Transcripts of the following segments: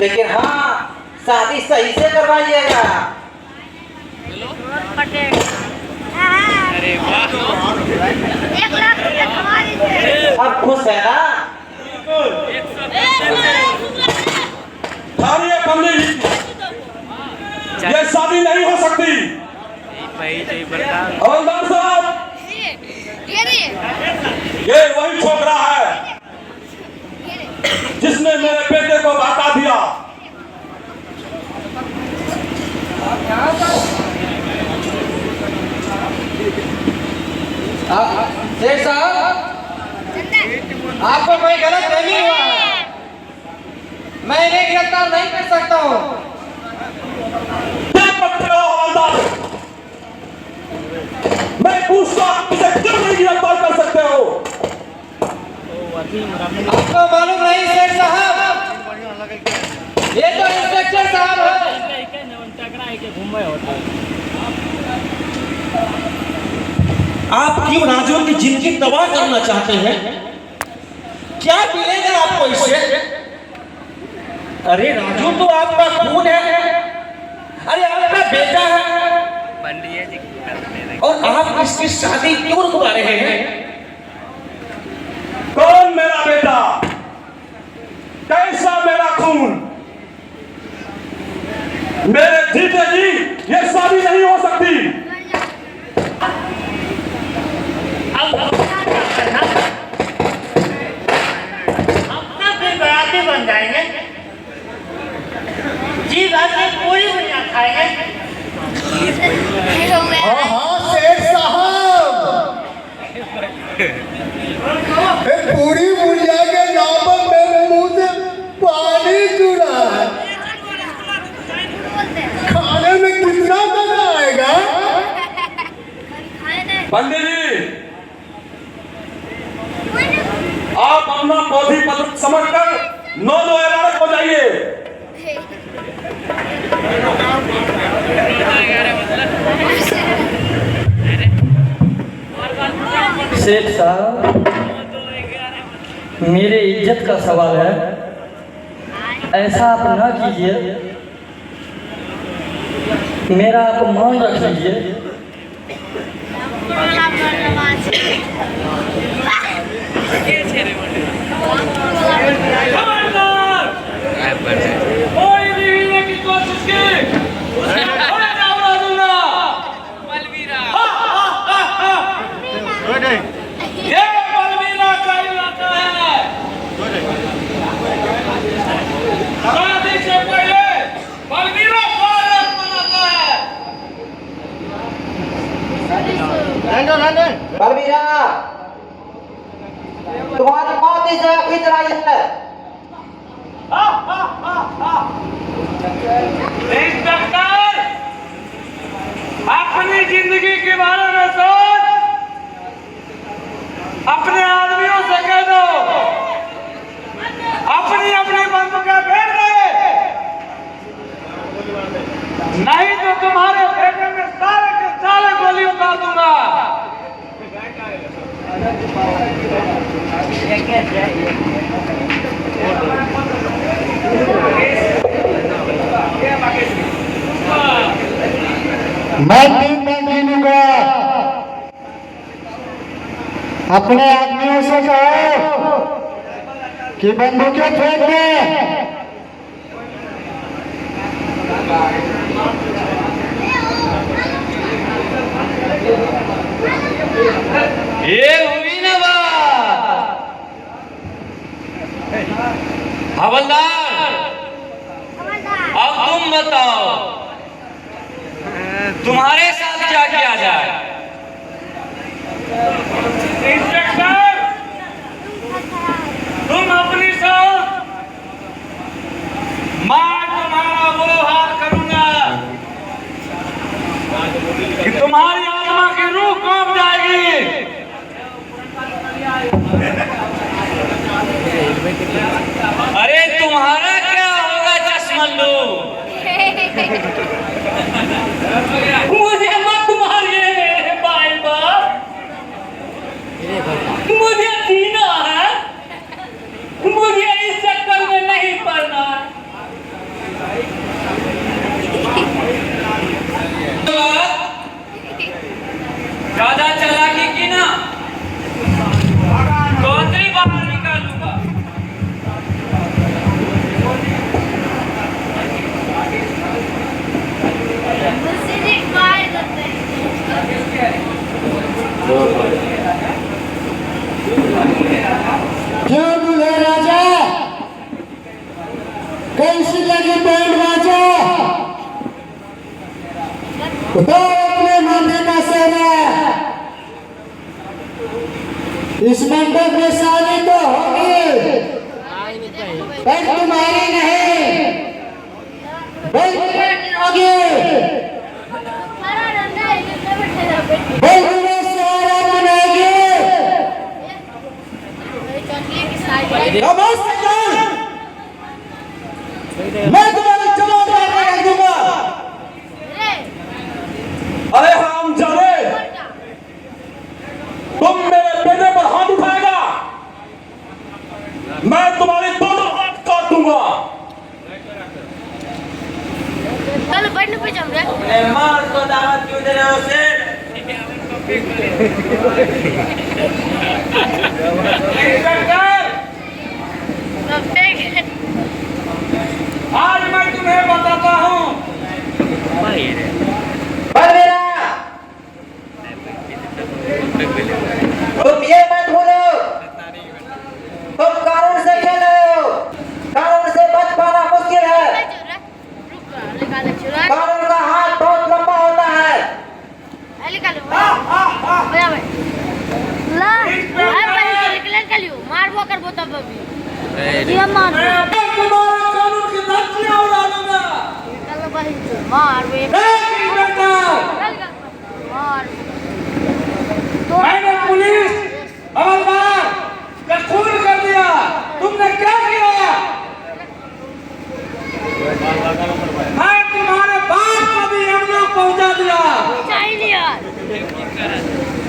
लेकिन हाँ, शादी सही से करवाइएगा। अरे वाह, 1 लाख रुपए कमा लीजिए। अब खुश है ना? ये शादी नहीं हो सकती। हवलदार साहब, ये वही छोकरा है जिसने मेरे बेटे को बहका दिया। शेख साहब, आपको कोई गलत फहमी हुआ है। मैं इन्हें गिरफ्तार नहीं कर सकता हूँ। क्या करते हो हवलदार? मैं पूछता हूं, इसे क्यों नहीं गिरफ्तार कर सकते हो? आपको मालूम नहीं शेख साहब, ये तो इंस्पेक्टर साहब है। आप क्यों राजू की जिंदगी तबाह करना चाहते हैं? क्या मिलेगा आपको इससे? अरे राजू तो आपका खून है, अरे आपका बेटा है, और आप इसकी शादी क्यों रुकवा रहे हैं? कौन मेरा बेटा? कैसा मेरा खून? मेरे जीते जी ये शादी नहीं हो सकती। बन जाएंगे जी, घर में पूरी दुनिया खाएंगे। हाँ शेख साहब, पूरी बुढ़िया के नाम पर मेरे मुंह से पानी चूड़ा है। खाने में कितना मजा आएगा? पंडित जी, आप अपना पौधी पत्र समझकर 9-11 हो जाइए। शेख साहब, मेरे इज्जत का सवाल है, ऐसा आप ना कीजिए, मेरा अपमान रख लीजिए। कोई भी हिलने की कोशिश की, उड़ा दूंगा। ये बलबीरा का इलाका है। शादी से पहले बलबीरा भारत मनाता है। बलबीरा, तुम्हारी मौत इस जगह खींच रही है। इंस्पेक्टर, अपनी जिंदगी के बारे में सोच, अपने आदमियों से कह दो अपनी अपनी बंदूकें फेंक दे, नहीं तो तुम्हारे फेंकने में सारे के सारे गोली उतार दूंगा। मैं 3 दिन गिनूंगा, अपने आदमियों से कहो कि बंदूकें फेंक दें। ये हुई ना बात। हवलदार, अब तुम बताओ तुम्हारे साथ क्या किया जाए? इंस्पेक्टर, तुम अपनी साथ, मैं तुम्हारा वो हाल करूंगा कि तुम्हारी आत्मा की रूह कांप जाएगी। अरे तुम्हारा क्या होगा चश्मंदू? मुझे मत मारिए भाई बाप, मुझे जीना है, मुझे इस चक्कर में नहीं पड़ना। बंसी लगी बैंड बाजा तो अपने माथे का सेना इस मंडप में शादी तो होगी पर तुम्हारी नहीं बल्कि होगी बल्कि सारा बनेगी मैं तुम्हारे जवाब रख दूंगा। अरे हम जाने तुम मेरे बेटे पर हाथ उठाएगा, मैं तुम्हारे दोनों हाथ काट दूंगा। चलो बैठने पे चल रहे अपने माँ को दावत क्यों दे रहे हो सेठ? आज मैं तुम्हें बताता हूँ बलवीरा, तुम ये मत भूलो, तुम कानून से खेल रहे हो, कानून से बच पाना मुश्किल है। कानून का हाथ बहुत लंबा होता है। मार वो कर बोता बबी ये मार तुम्हारे कानून की धज्जियां उड़ा दूंगा। चलो भाई मार वे बेटा, मार मैंने पुलिस हवलदार का खून कर दिया, तुमने क्या किया? मैं तुम्हारे बाप को भी यमुना पहुंचा दिया। चाहिए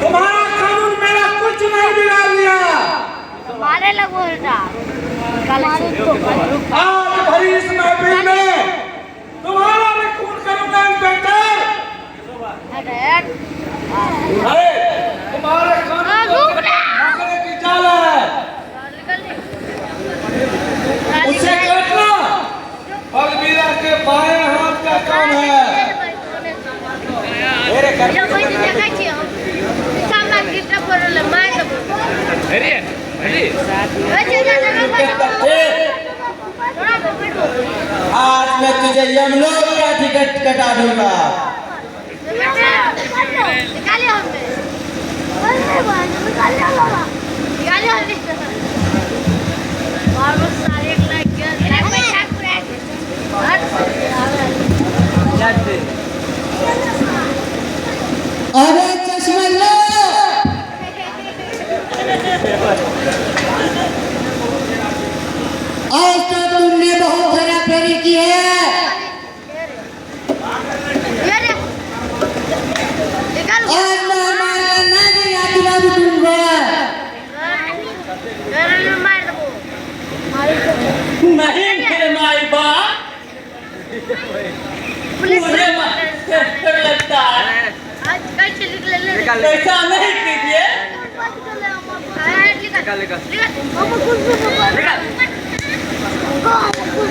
तुम्हारा कानून मेरा कुछ नहीं बिगाड़ दिया। मारे लगो बेटा आज भरी इस महफिल में तुम्हारा भी खून करूंगा इंस्पेक्टर। अरे तुम्हारे कानून पकड़ने की चाल है, उसे काटना बलवीरा के बाएं हाथ का काम है। आज मैं तुझे यमलोक का टिकट कटा दूंगा। अरे चश्मा लो आज तो तुमने बहुत खरा फेरी की है। आज मैं हमारा ना दिया दिला दूंगा। नहीं मेरे माई बाप मुझे लगता है ऐसा नहीं कीजिए।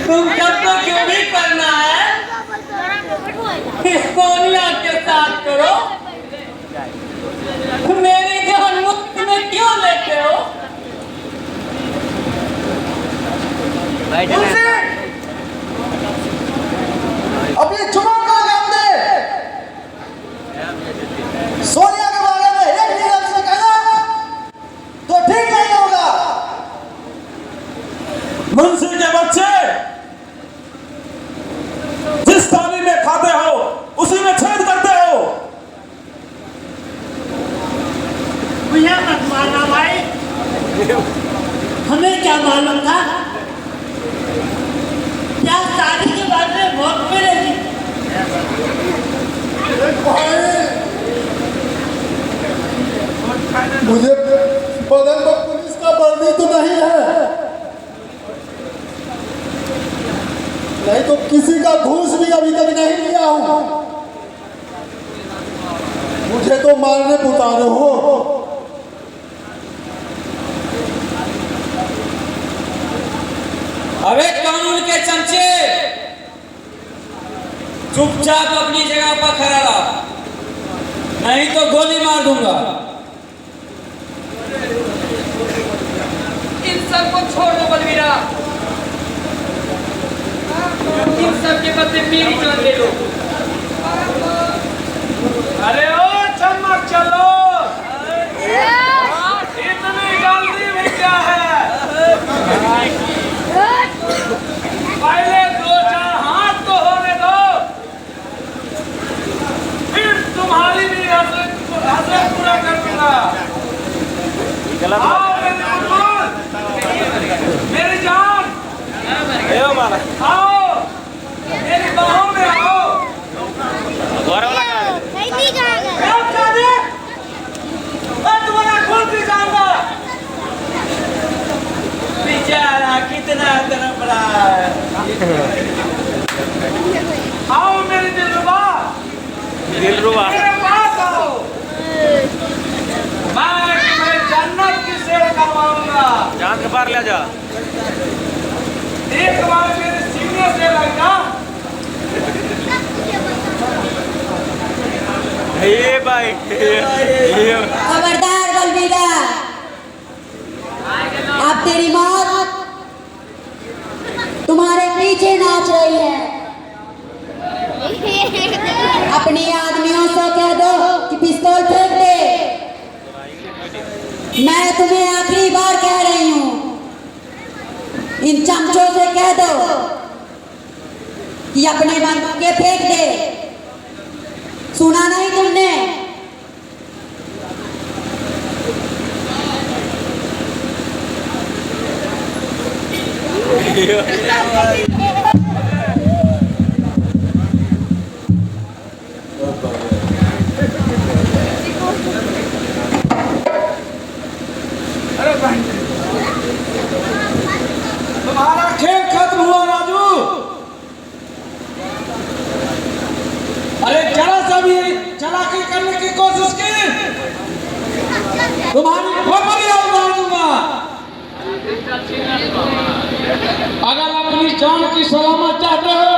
तुम सबको जो भी करना है इस सोनिया के साथ करो, मेरी जान मुफ्त में क्यों लेते हो? अब ये चुनाव का नाम दे सोनिया के बारे में एक भी लफ्ज़ में कहना तो ठीक नहीं होगा। मुंशी के बच्चे जिस थाली में खाते हो उसी में छेद करते हो। मुझे मत मारना भाई, हमें क्या मालूम था क्या शादी के बाद में भोग मिलेगी। मुझे बदन में पुलिस का वर्दी तो नहीं है, नहीं तो किसी का घूस भी अभी तक नहीं लिया हूं। मुझे तो मारने को उतारे हो। अबे कानून के चमचे, चुपचाप अपनी जगह पर खड़ा रहो, नहीं तो गोली मार दूंगा। इन सबको छोड़ दो बलवीरा। के बदले मेरी जान ले लो। अरे ओ चमक चलो, इतनी जल्दी में क्या है? पहले 2-4 हाथ तो होने दो, फिर तुम्हारी भी हसरत पूरा कर दूंगा। आओ मेरे बुलबुल, मेरी जान, आओ मेरी बाहों में आओ। नहीं जाएगा क्या चाहते? मैं तुम्हारा खून पी जाऊंगा। बेचारा कितना तड़प रहा है। आओ मेरी दिलरुबा, मेरे पास आओ। मैं तुम्हें जन्नत की सैर करवाऊंगा। जान के पार ले जा। एक बार मेरे सीने से लग जा। ये भाई खबरदार बलबीरा, अब तेरी मौत तुम्हारे पीछे नाच रही है। अपनी आदमियों से कह दो कि पिस्तौल फेंक दे। मैं तुम्हें आखिरी बार कह रही हूँ, इन चमचों से कह दो कि अपने बंदूकें फेंक दे। सुना नहीं तुमने? अरे भाई, तुम्हारा खेल खत्म हुआ राजू। अरे जरा सा भी चालाकी करने की कोशिश की, तुम्हारी खोपड़ी उतार दूंगा। अगर अपनी जान की सलामत चाहते हो,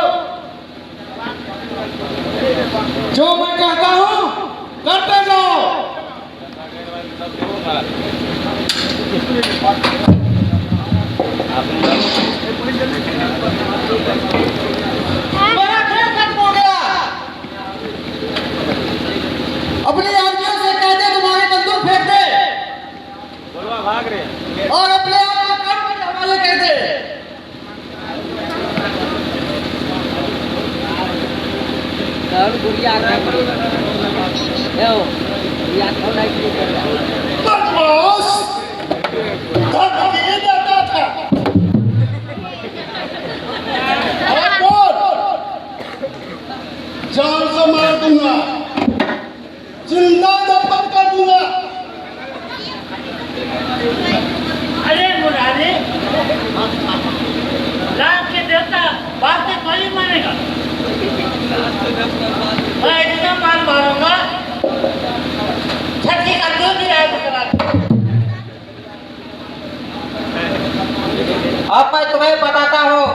जो मैं कहता हूँ करते जाओ। मेरा खेल खत्म हो गया। अपनी आदमियों से कह दे तुम्हारी बंदूक फेंक दे भाग रहे और अपने आप को कानून के हवाले कर दे। बदमाश, धमकी देता था। और बोल, जान से मार दूंगा, जिंदा दफन कर दूंगा। अरे मुरारी, राम के देवता बात से कोई मानेगा। मैं इतना मार मारूंगा, छठी का दूध ही आए बकरा। अब मैं तुम्हें बताता हूँ।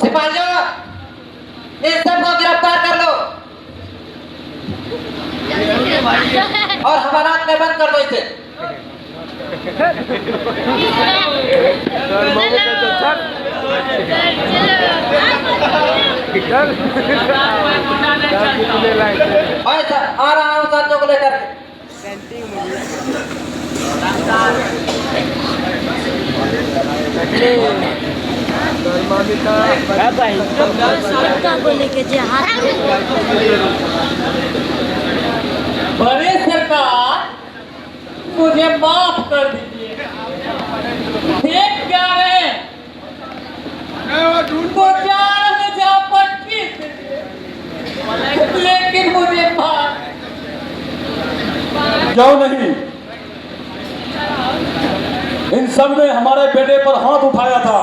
सिपाहियों, इन सबको गिरफ्तार कर लो और हवालात में बंद कर दो इसे। आ रहा हूँ साथियों को लेकर। बड़े सरकार, मुझे माफ कर दीजिए। देख क्या रहे, वो चार में जा 25, लेकिन मुझे मार क्यों नहीं? इन सब ने हमारे बेटे पर हाथ उठाया था।